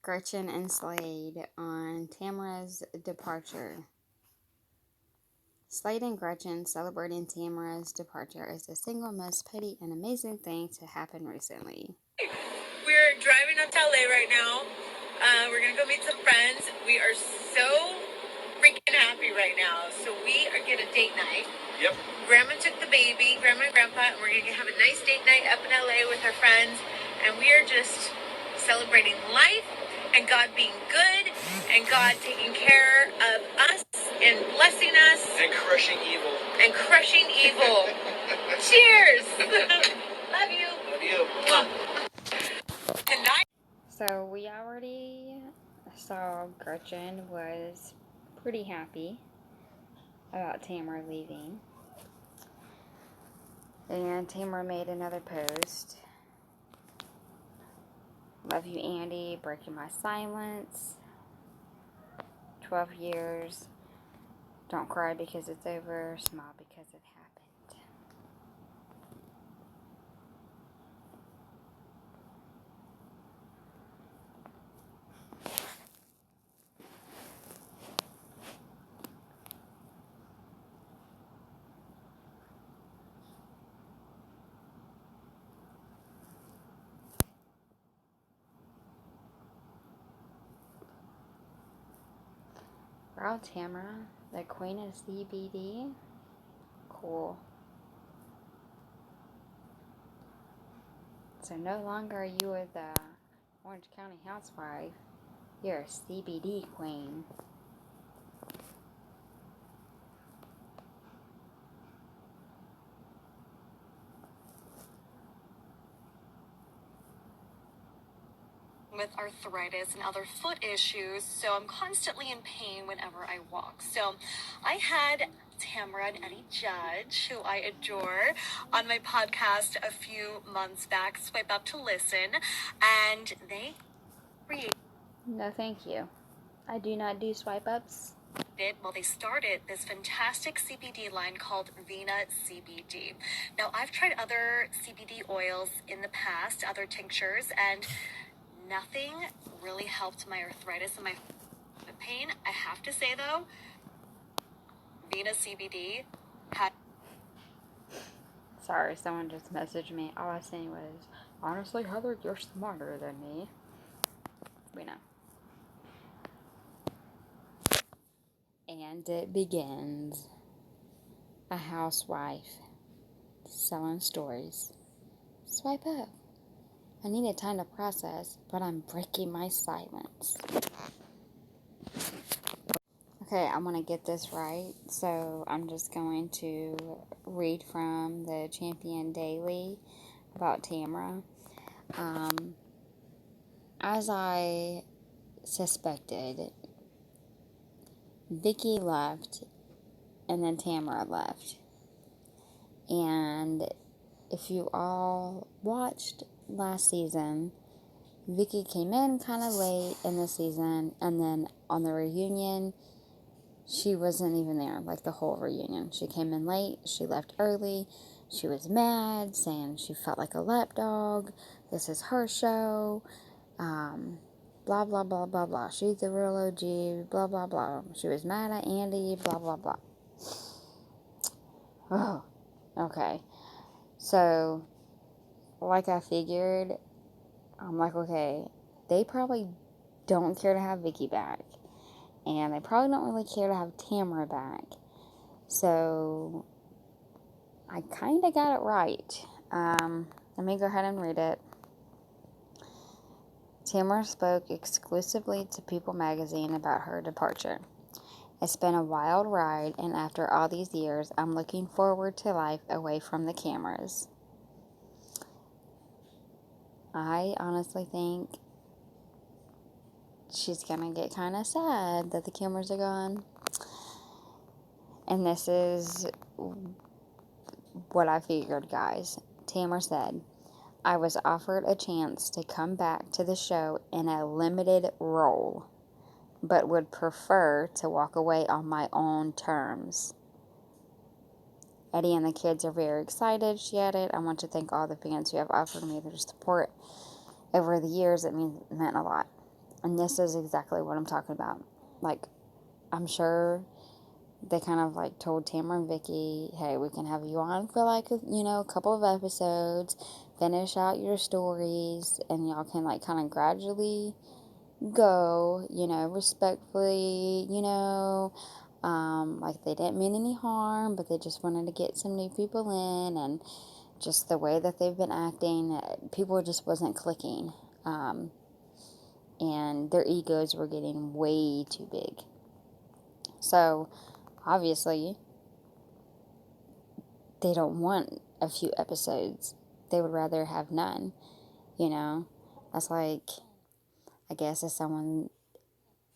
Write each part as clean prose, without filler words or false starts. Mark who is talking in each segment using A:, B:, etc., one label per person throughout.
A: Gretchen and Slade on Tamra's departure. Slade and Gretchen celebrating Tamra's departure is the single most petty and amazing thing to happen recently.
B: We're driving up to LA right now. We're going to go meet some friends. We are so freaking happy right now. So we are getting a date night. Yep. Grandma took the baby, Grandma and Grandpa, and we're going to have a nice date night up in LA with our friends. And we are just celebrating life and God being good and God taking care of us and blessing us.
C: And crushing evil.
B: And crushing evil. Cheers! Love you.
C: Love you.
B: Tonight.
A: So we already saw Gretchen was pretty happy about Tamra leaving. And Tamra made another post. Love you, Andy. Breaking my silence. 12 years. Don't cry because it's over. Smile because it happened. Wow, Tamra, the queen of CBD. Cool. So no longer are you the Orange County housewife. You're a CBD queen.
D: With arthritis and other foot issues, so I'm constantly in pain whenever I walk. So I had Tamra and Eddie Judge, who I adore, on my podcast a few months back, Swipe Up to Listen, and they created...
A: No, thank you. I do not do swipe ups.
D: They started this fantastic CBD line called Vena CBD. Now, I've tried other CBD oils in the past, other tinctures, and nothing really helped my arthritis and my pain. I have to say, though, Vena CBD had...
A: Sorry, someone just messaged me. All I was saying was, honestly, Heather, you're smarter than me. We know. And it begins. A housewife selling stories. Swipe up. I needed time to process, but I'm breaking my silence. Okay, I'm going to get this right, so I'm just going to read from the Champion Daily about Tamra. As I suspected, Vicky left, and then Tamra left. And if you all watched last season, Vicky came in kind of late in the season, and then on the reunion, she wasn't even there, like the whole reunion. She came in late, she left early, she was mad, saying she felt like a lapdog, this is her show, blah, blah, blah, blah, blah. She's the real OG, blah, blah, blah. She was mad at Andy, blah, blah, blah. Oh, okay. So, like I figured, I'm like, okay, they probably don't care to have Vicky back. And they probably don't really care to have Tamra back. So, I kind of got it right. Let me go ahead and read it. Tamra spoke exclusively to People magazine about her departure. It's been a wild ride, and after all these years, I'm looking forward to life away from the cameras. I honestly think she's gonna get kind of sad that the cameras are gone. And this is what I figured, guys. Tamra said, I was offered a chance to come back to the show in a limited role, but would prefer to walk away on my own terms. Eddie and the kids are very excited, she added. I want to thank all the fans who have offered me their support over the years. It meant a lot. And this is exactly what I'm talking about. Like, I'm sure they kind of like told Tamara and Vicky, hey, we can have you on for like, a couple of episodes, finish out your stories, and y'all can like kind of gradually go, respectfully, like they didn't mean any harm, but they just wanted to get some new people in, and just the way that they've been acting, people just wasn't clicking, and their egos were getting way too big. So, obviously, they don't want a few episodes. They would rather have none, That's like, I guess, if someone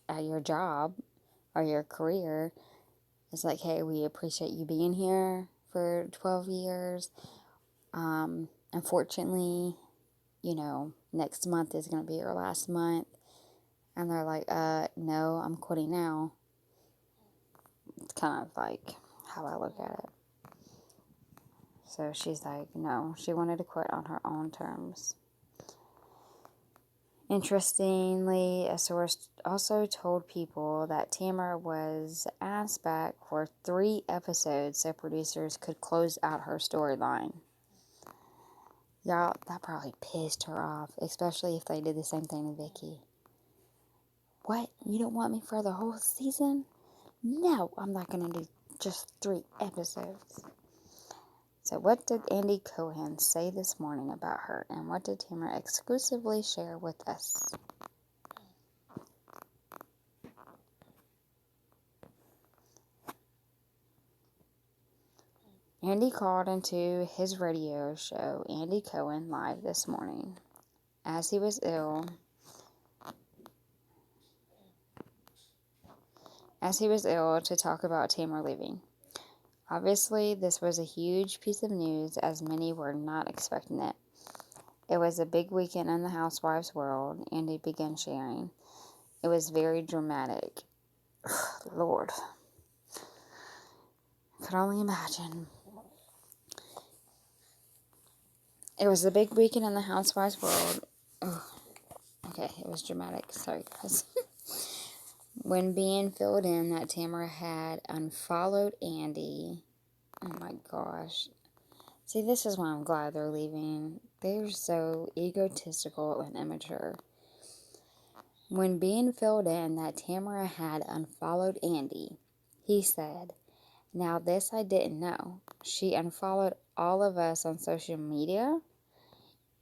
A: at your job or your career is like, hey, we appreciate you being here for 12 years. Unfortunately, next month is going to be your last month. And they're like, no, I'm quitting now. It's kind of like how I look at it. So she's like, no, she wanted to quit on her own terms. Interestingly, a source also told People that Tamara was asked back for 3 episodes so producers could close out her storyline. Y'all, that probably pissed her off, especially if they did the same thing to Vicky. What? You don't want me for the whole season? No, I'm not going to do just 3 episodes. So what did Andy Cohen say this morning about her, and what did Tamara exclusively share with us? Andy called into his radio show, Andy Cohen Live, this morning, as he was ill to talk about Tamara leaving. Obviously, this was a huge piece of news, as many were not expecting it. It was a big weekend in the housewives' world, Andy began sharing. It was very dramatic. Lord. I could only imagine. It was a big weekend in the housewives' world. Oh, okay, it was dramatic. Sorry, guys. When being filled in that Tamara had unfollowed Andy. Oh my gosh. See, this is why I'm glad they're leaving. They're so egotistical and immature. When being filled in that Tamara had unfollowed Andy, he said, now this I didn't know. She unfollowed all of us on social media?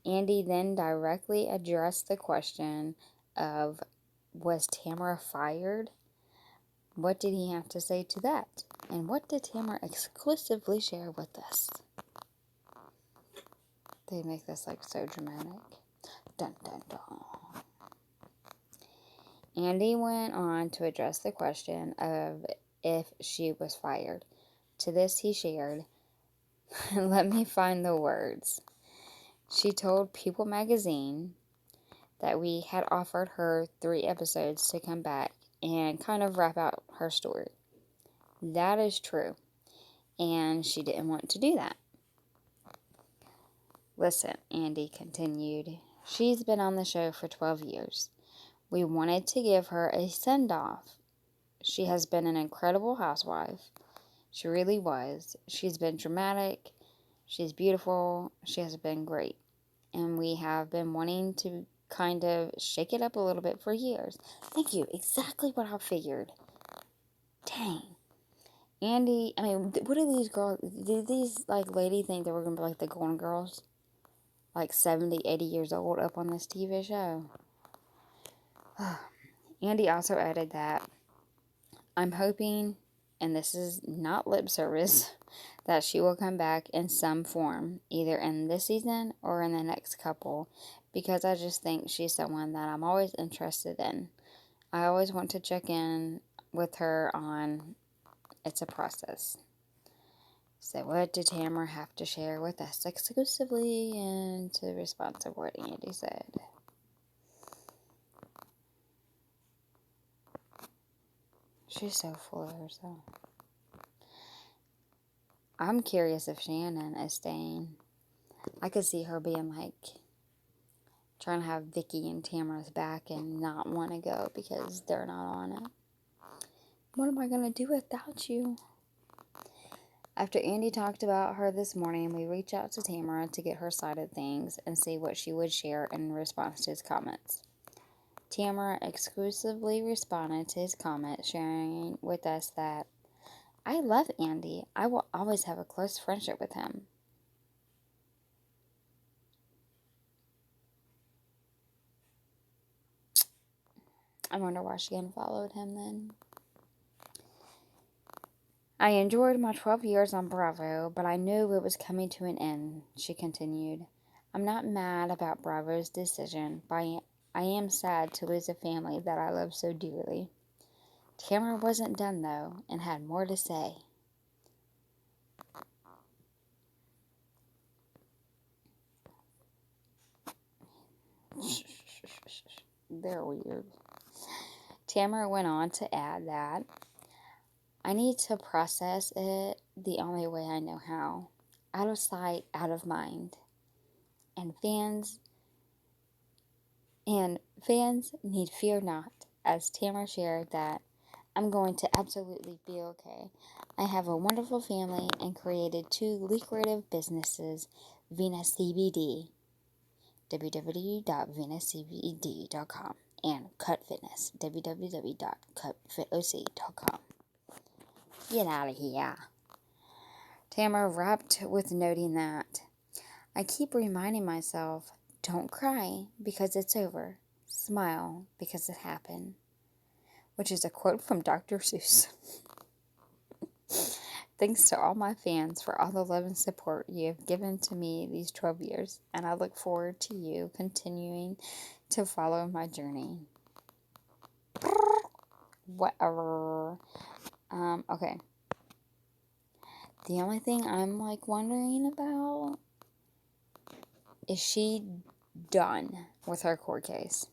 A: Andy then directly addressed the question of, was Tamara fired? What did he have to say to that? And what did Tamara exclusively share with us? They make this like so dramatic. Dun dun dun. Andy went on to address the question of if she was fired. To this he shared, let me find the words. She told People magazine that we had offered her 3 episodes to come back and kind of wrap out her story. That is true, and she didn't want to do that. Listen, Andy continued, she's been on the show for 12 years. We wanted to give her a send-off. She has been an incredible housewife. She really was. She's been dramatic. She's beautiful. She has been great. And we have been wanting to kind of shake it up a little bit for years. Thank you. Exactly what I figured. Dang. Andy, I mean, what are these girls? Did these, like, lady think they were going to be like the Golden Girls? Like 70, 80 years old up on this TV show. Andy also added that, I'm hoping, and this is not lip service, that she will come back in some form, either in this season or in the next couple, because I just think she's someone that I'm always interested in. I always want to check in with her on it's a process. So what did Tamara have to share with us exclusively in response to what Andy said? She's so full of herself. I'm curious if Shannon is staying. I could see her being like trying to have Vicky and Tamra's back and not want to go because they're not on it. What am I going to do without you? After Andy talked about her this morning, we reached out to Tamra to get her side of things and see what she would share in response to his comments. Tamra exclusively responded to his comment, sharing with us that, "I love Andy. I will always have a close friendship with him." I wonder why she unfollowed him then. "I enjoyed my 12 years on Bravo, but I knew it was coming to an end," she continued. "I'm not mad about Bravo's decision, but I am sad to lose a family that I love so dearly." Tamra wasn't done, though, and had more to say. They're weird. Tamra went on to add that, "I need to process it the only way I know how. Out of sight, out of mind. And fans need fear not," as Tamra shared that, "I'm going to absolutely be okay. I have a wonderful family and created 2 lucrative businesses, Venus CBD, www.venuscbd.com, and Cut Fitness, www.cutfitoc.com. Get out of here." Tamra wrapped with noting that, "I keep reminding myself, don't cry because it's over. Smile because it happened," which is a quote from Dr. Seuss. "Thanks to all my fans for all the love and support you have given to me these 12 years, and I look forward to you continuing to follow my journey." Whatever. Okay. The only thing I'm wondering about is she done with her court case?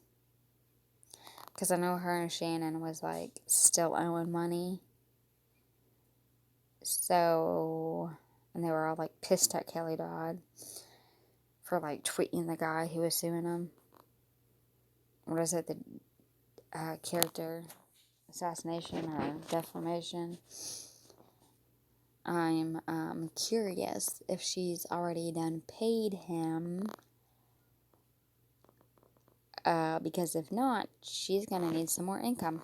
A: Because I know her and Shannon was still owing money. So, and they were all pissed at Kelly Dodd for tweeting the guy who was suing them. What is it? The character assassination or defamation. I'm curious if she's already done paid him. Because if not, she's going to need some more income.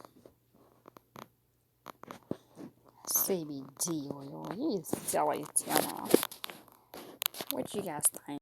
A: CBD oil. You silly Tina. What you guys think?